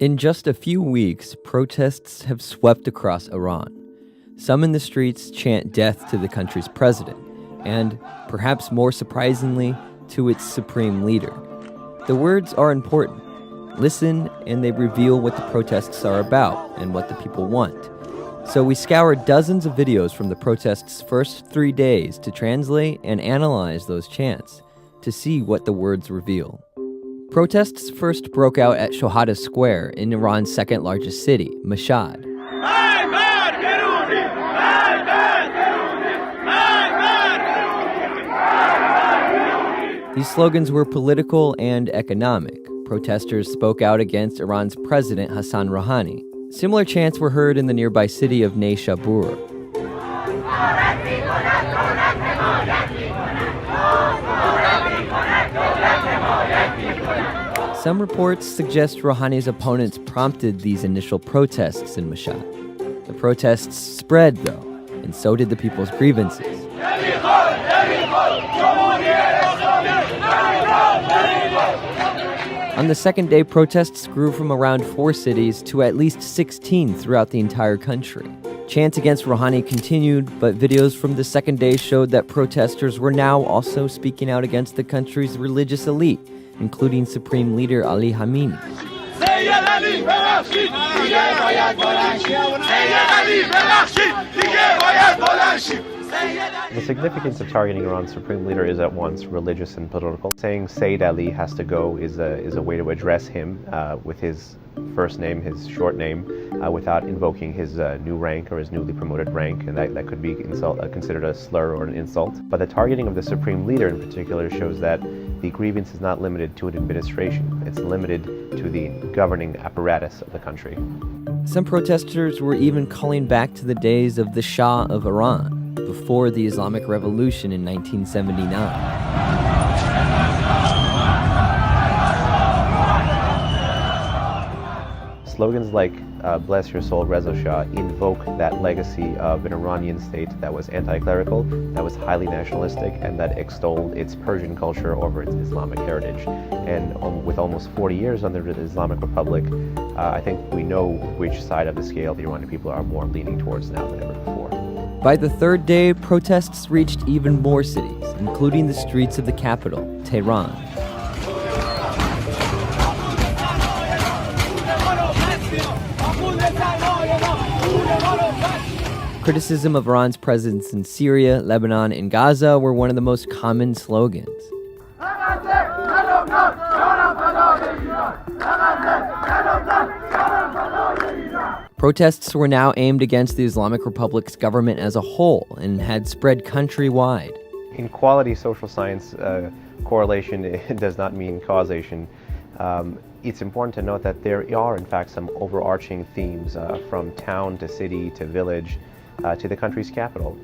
In just a few weeks, protests have swept across Iran. Some in the streets chant death to the country's president, and, perhaps more surprisingly, to its supreme leader. The words are important. Listen, and they reveal what the protests are about and what the people want. So we scoured dozens of videos from the protests' first 3 days to translate and analyze those chants to see what the words reveal. Protests first broke out at Shohada Square in Iran's second largest city, Mashhad. These slogans were political and economic. Protesters spoke out against Iran's president Hassan Rouhani. Similar chants were heard in the nearby city of Neyshabur. Some reports suggest Rouhani's opponents prompted these initial protests in Mashhad. The protests spread, though, and so did the people's grievances. On the second day, protests grew from around 4 cities to at least 16 throughout the entire country. Chants against Rouhani continued, but videos from the second day showed that protesters were now also speaking out against the country's religious elite, including Supreme Leader Ali Khamenei. The significance of targeting Iran's supreme leader is at once religious and political. Saying Sayyid Ali has to go is a way to address him with his first name, his short name, without invoking his new rank or his newly promoted rank, and that could be considered a slur or an insult. But the targeting of the supreme leader in particular shows that the grievance is not limited to an administration. It's limited to the governing apparatus of the country. Some protesters were even calling back to the days of the Shah of Iran, before the Islamic Revolution in 1979. Slogans like "Bless your soul, Reza Shah" invoke that legacy of an Iranian state that was anti-clerical, that was highly nationalistic, and that extolled its Persian culture over its Islamic heritage. And with almost 40 years under the Islamic Republic, I think we know which side of the scale the Iranian people are more leaning towards now than ever before. By the third day, protests reached even more cities, including the streets of the capital, Tehran. Criticism of Iran's presence in Syria, Lebanon, and Gaza were one of the most common slogans. Protests were now aimed against the Islamic Republic's government as a whole and had spread countrywide. In quality social science, correlation does not mean causation. It's important to note that there are, in fact, some overarching themes from town to city to village to the country's capital.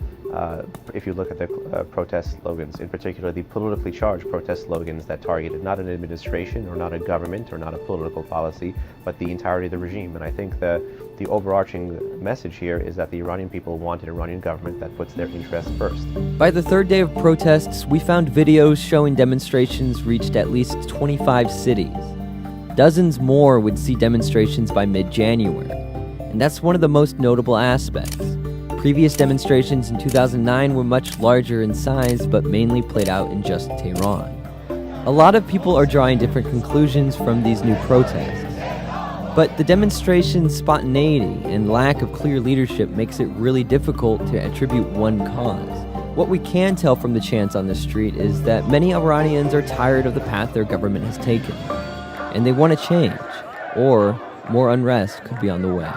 If you look at the protest slogans, in particular the politically charged protest slogans that targeted not an administration or not a government or not a political policy, but the entirety of the regime. And I think the overarching message here is that the Iranian people want an Iranian government that puts their interests first. By the third day of protests, we found videos showing demonstrations reached at least 25 cities. Dozens more would see demonstrations by mid-January. And that's one of the most notable aspects. Previous demonstrations in 2009 were much larger in size, but mainly played out in just Tehran. A lot of people are drawing different conclusions from these new protests. But the demonstration's spontaneity and lack of clear leadership makes it really difficult to attribute one cause. What we can tell from the chants on the street is that many Iranians are tired of the path their government has taken, and they want to change, or more unrest could be on the way.